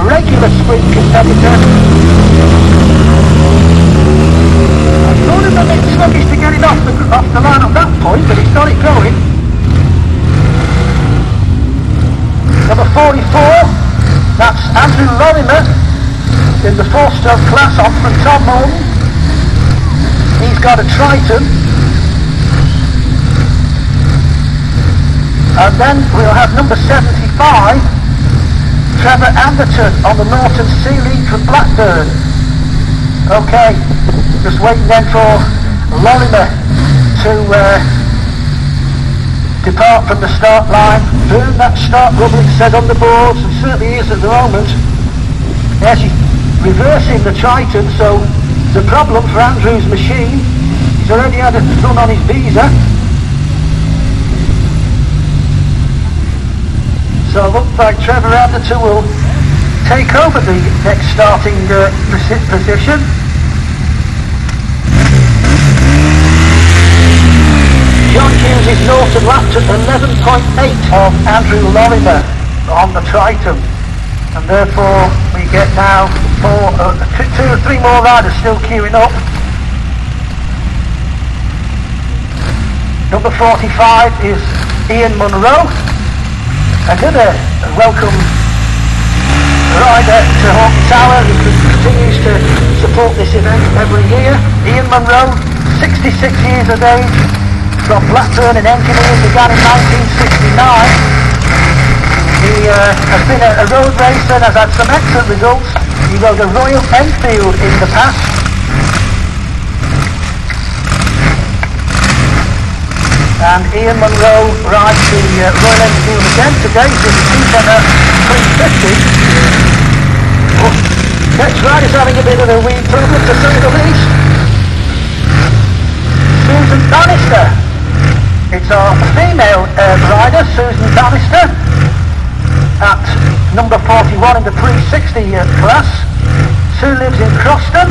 Regular sprint competitor. I thought it was a bit sluggish to get it off the line at that point, but it's got it going. Number 44, that's Andrew Lorimer in the 4-stroke class on from Tom Moulton. He's got a Triton. And then we'll have number 75, Trevor Anderton on the Norton Sea League from Blackburn. Okay, just waiting then for Lorimer to depart from the start line. Burn that start rubber, it says on the boards, and certainly is at the moment. Yes, he's reversing the Triton, so the problem for Andrew's machine, he's already had a run on his visa. So it looks like Trevor Anderton will take over the next starting position. John Hughes is Norton lapped at 11.8 of Andrew Lorimer on the Triton, and therefore we get now two or three more riders still queuing up. Number 45 is Ian Munro. Another welcome rider to Hoghton Tower who continues to support this event every year. Ian Munro, 66 years of age, from Blackburn, an engineer, began in 1969. He has been a road racer and has had some excellent results. He rode a Royal Enfield in the past. And Ian Munro rides the Royal Enfield again today. He's in the Seacentre 350. Oh, next rider's having a bit of a wee problem, to say the least. Susan Bannister. It's our female rider, Susan Bannister, at number 41 in the pre-60 class. Sue lives in Croston.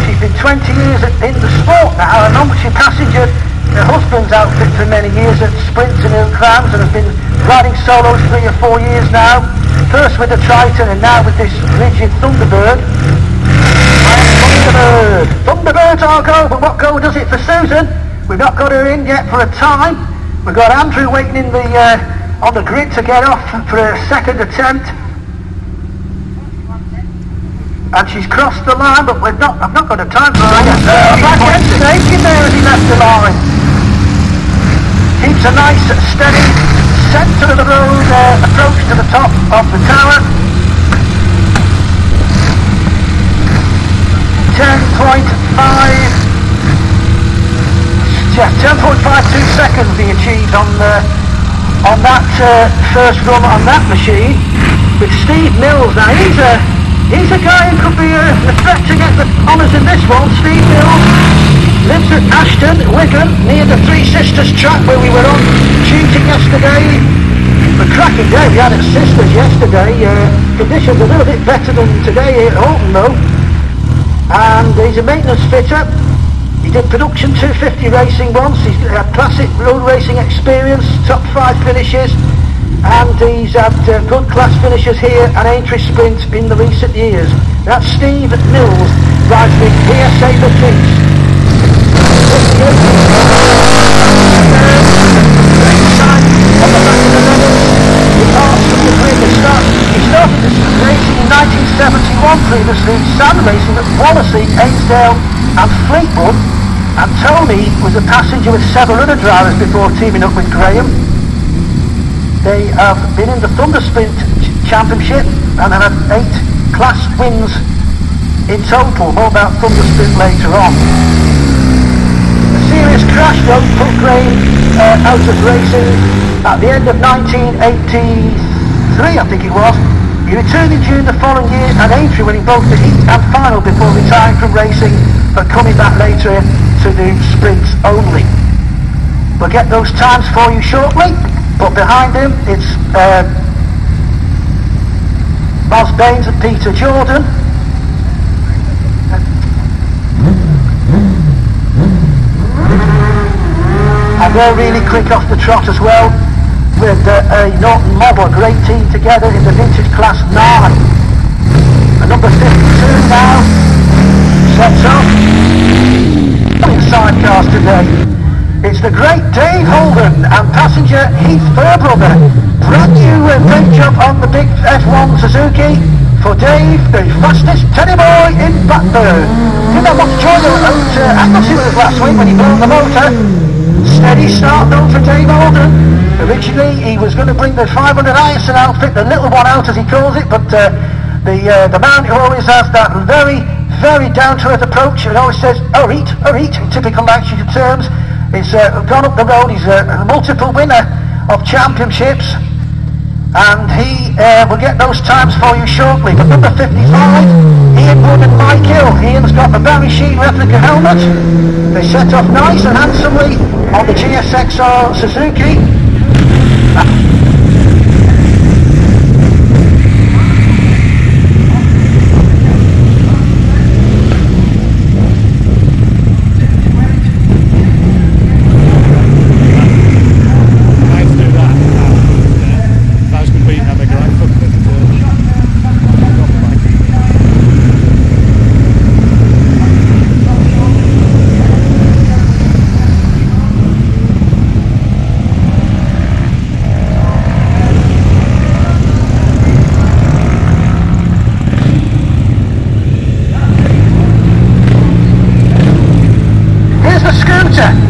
She's been 20 years in the sport now, and she passengered her husband's outfit for many years at Sprints and Hill Crams, and has been riding solos 3 or 4 years now. First with the Triton and now with this rigid Thunderbird. Thunderbird I'll go, but what go does it for Susan? We've not got her in yet for a time. We've got Andrew waiting in the on the grid to get off for a second attempt. And she's crossed the line, but I've not got a time for her yet. Back end shaking there as he left the line. Keeps a nice steady centre of the road approach to the top of the tower. 10.52 seconds he achieved on that first run on that machine. With Steve Mills now, he's a guy who could be a threat to get the honours in this one. Steve Mills lives at Ashton, Wigan, near the Three Sisters track where we were on shooting yesterday. A cracking day we had at Sisters yesterday. Conditions a little bit better than today at Hoghton though. And he's a maintenance fitter. He did production 250 racing once. He's had classic road racing experience, top 5 finishes. And he's had good class finishes here and Aintree Sprint in the recent years. That's Steve Mills, rides the PSA Batiste. On the back of the medals, departs from the grid. He started this racing in 1971 previously, sand racing at Wallasey, Ainsdale and Fleetwood. And Tony was a passenger with several other drivers before teaming up with Graham. They have been in the Thunder Sprint Championship and have had 8 class wins in total. More about Thunder Sprint later on. A serious crash though put Graham out of racing at the end of 1983, I think it was. He returned in June the following year and Aintree winning both the heat and final before retiring from racing, but coming back later to do sprints only. We'll get those times for you shortly. But behind him it's Baz Baines and Peter Jordan. And they're really quick off the trot as well, with a Norton model, a great team together in the vintage class 9. And number 52 now sets off in sidecars today. It's the great Dave Hoghton and passenger Heath Fairbrother. Brand new paint job on the big F1 Suzuki for Dave, the fastest teddy boy in Blackburn. Didn't have much joy out Anglesey with us last week when he blew the motor. Steady start though for Dave Hoghton. Originally he was going to bring the 500 ISO outfit, the little one out as he calls it, but the man who always has that very, very down-to-earth approach and always says, eat, in typical Lancashire terms, he's gone up the road. He's a multiple winner of championships, and he will get those times for you shortly. But number 55, Ian Wood and Mike Hill. Ian's got the Barry Sheen replica helmet. They set off nice and handsomely on the GSXR Suzuki.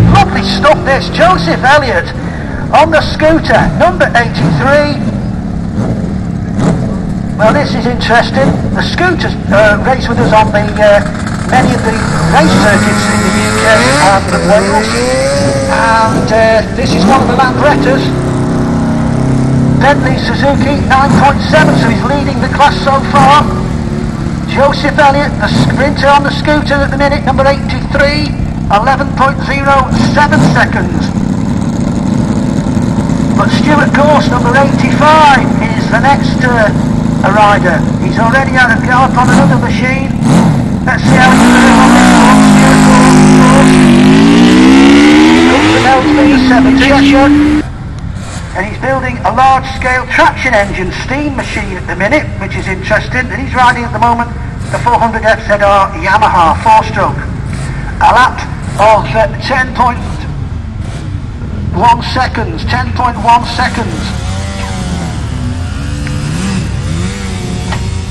Lovely stuff this, Joseph Elliott on the scooter, number 83. Well, this is interesting. The scooters race with us on the many of the race circuits in the UK and Wales, and this is one of the Lambrettas, Bentley Suzuki 9.7, so he's leading the class so far. Joseph Elliott, the sprinter on the scooter at the minute, number 83. 11.07 seconds. But Stuart Gorse, number 85, is the next rider. He's already had a gallop on another machine. Let's see how he's doing on this one. Stuart Gorse. He comes from LB7 Cheshire, and he's building a large-scale traction engine steam machine at the minute, which is interesting. And he's riding at the moment the 400 FZR Yamaha 4-stroke. A lap of 10.1 seconds, 10.1 seconds.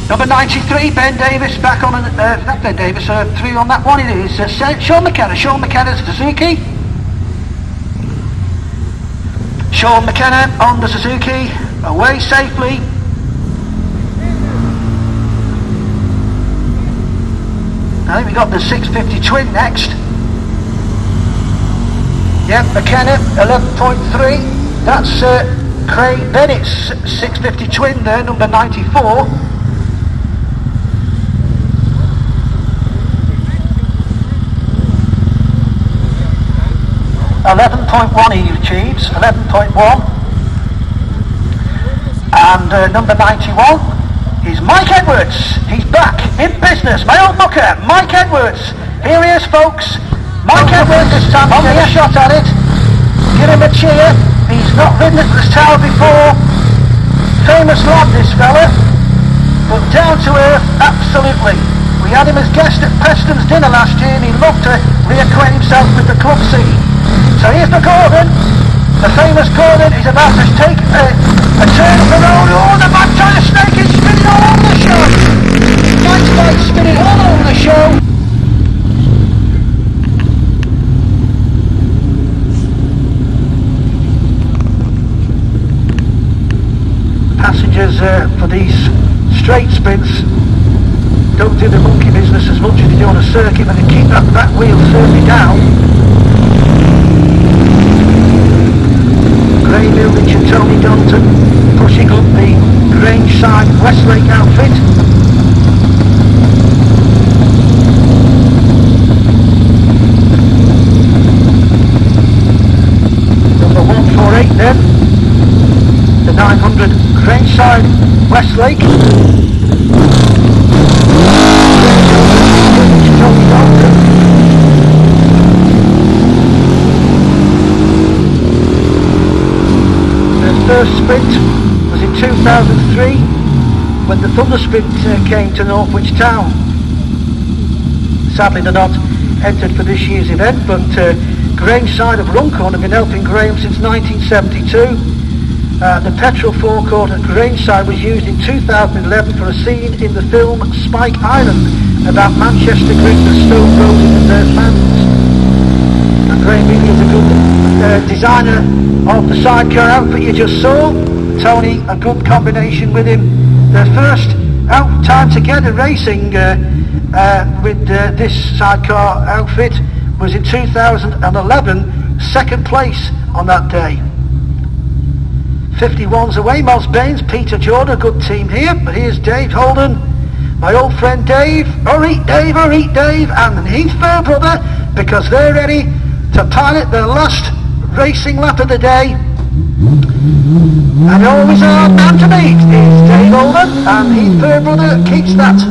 Number 93, Ben Davis, back on, not Ben Davis, 3 on that one. It is Sean McKenna's Suzuki. Sean McKenna on the Suzuki, away safely. I think we got the 650 twin next. Yep, McKenna, 11.3. That's Craig Bennett's 650 twin there, number 94. .1 he achieves, 11.1. And number 91 is Mike Edwards. He's back in business. My old mucker, Mike Edwards. Here he is, folks. Mike Edwards this time on the shot at it. Give him a cheer. He's not ridden at this tower before. Famous lad, this fella, but down to earth, absolutely. We had him as guest at Preston's dinner last year, and he loved to reacquaint himself with the club scene. So here's the Gordon. The famous Gordon is about to take a turn of the road. Oh, the mad tire snake is spinning all over the show. Mike's bike spinning all over the show. Passengers for these straight sprints don't do the monkey business as much as they do on a circuit, but they keep that back wheel firmly down. Gray Millich and Tony Dalton pushing up the Grange side Westlake outfit. Number 148 then. 900 Grangeside, Westlake. The first sprint was in 2003 when the Thunder Sprint came to Northwich Town. Sadly they're not entered for this year's event, but Grangeside of Runcorn have been helping Graham since 1972. The petrol forecourt at Grangeside was used in 2011 for a scene in the film Spike Island about Manchester Grit, the Stone Roses and their fans. And Graham really is a good designer of the sidecar outfit you just saw. Tony, a good combination with him. Their first out time together racing with this sidecar outfit was in 2011, second place on that day. 51's away, Moss Baines, Peter Jordan, a good team here, but here's Dave Hoghton, my old friend Dave, hurry Dave, and Heath Fairbrother, because they're ready to pilot their last racing lap of the day. And always our man to beat is Dave Hoghton, and Heath Fairbrother keeps that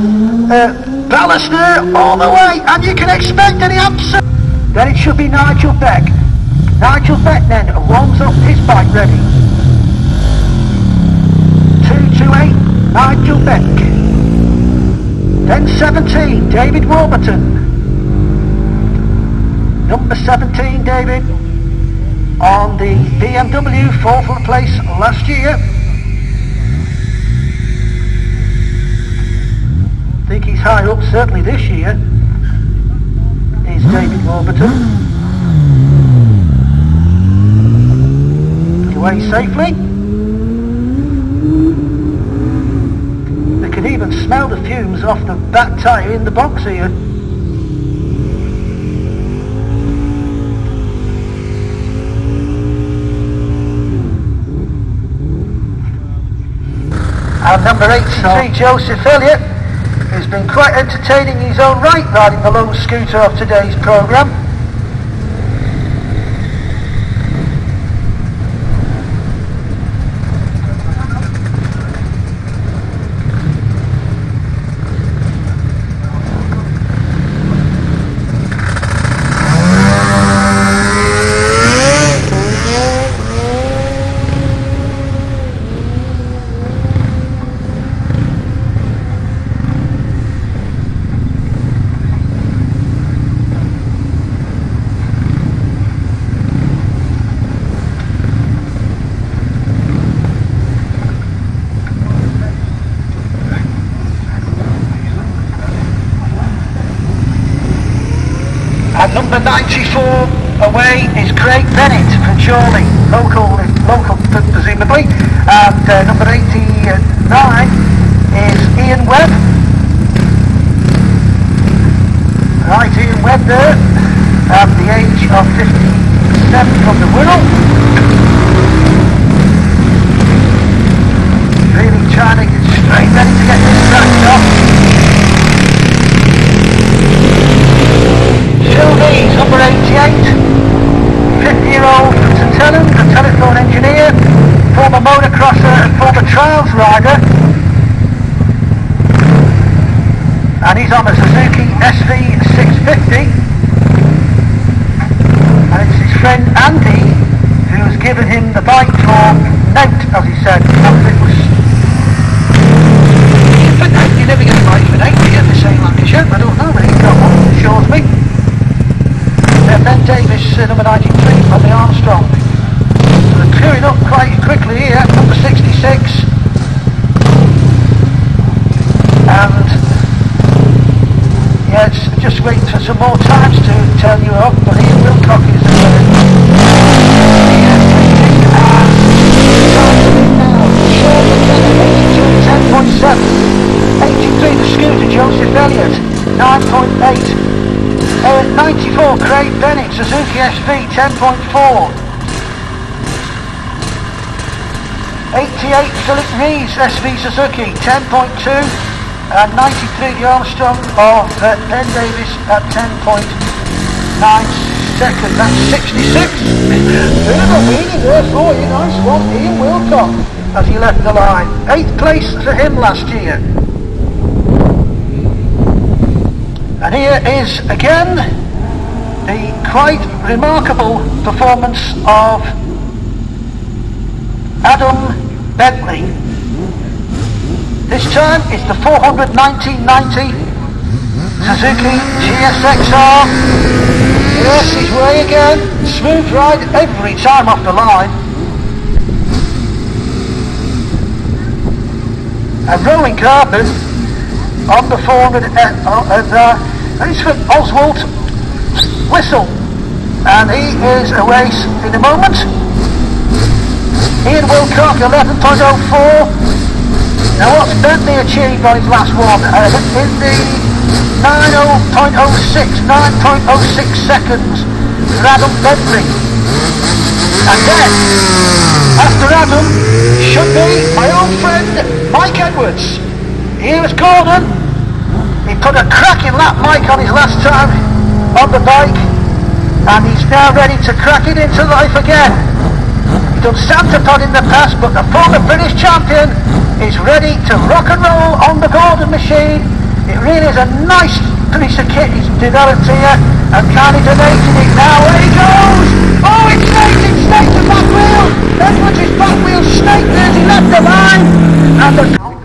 baluster all the way, and you can expect any absolute. Then it should be Nigel Beck. Nigel Beck then warms up his bike ready. 228, Nigel Beck. Then 17, David Warburton. Number 17, David, on the BMW, 4th place last year. I think he's high up, certainly this year. Here's David Warburton. Away safely. They can even smell the fumes off the back tyre in the box here. And number 83, Joseph Elliott, who's been quite entertaining in his own right riding the lone scooter of today's programme. Number 94 away is Craig Bennett from Chorley, local presumably, and number 89 is Ian Webb. Right, Ian Webb there, at the age of 57 from the Wirral. Really trying to get straight, ready to get this tracked off. Sylvie's number 88, 50-year-old from St Helens, a telephone engineer, former motocrosser and former trials rider, and he's on a Suzuki SV650, and it's his friend Andy who's given him the bike for note, as he said. You never get a bike for note, you get the same Lancashire, I don't know, but he's got one, shows me. Ben Davis, number 93 on the Armstrong. So they're clearing up quite quickly here, number 66. And yeah, it's just waiting for some more times to tell you of, but Ian Wilcock is 10.7. 83 the scooter, Joseph Elliott, 9.8. 94 Craig Bennett, Suzuki SV, 10.4. 88 Philip Rees, SV Suzuki, 10.2. And 93 the Armstrong of Ben Davis at 10.9 seconds. That's 66. Bit of a weenie there for you, nice one, Ian Wilcock. as he left the line. 8th place for him last year. And here is again the quite remarkable performance of Adam Bentley. This time it's the 400 1990 Suzuki GSXR. Yes, he's way again. Smooth ride every time off the line. And Rowan Carpet on the 400, and it's for Oswald Whistle, and he is a race in a moment. Ian Wilcock 11.04. Now what's Bentley achieved on his last one? In the 9.06 seconds for Adam Bentley. And then, after Adam, should be my old friend Mike Edwards. Here is Gordon. He put a cracking lap, Mike, on his last time on the bike, and he's now ready to crack it into life again. He's done Santa Pod in the past, but the former British champion is ready to rock and roll on the Gordon machine. It really is a nice piece of kit he's developed here, and Carney donating it now. There he goes! Oh, it's snaked the back wheel! Edwards' back wheel snaked as he left the line, and the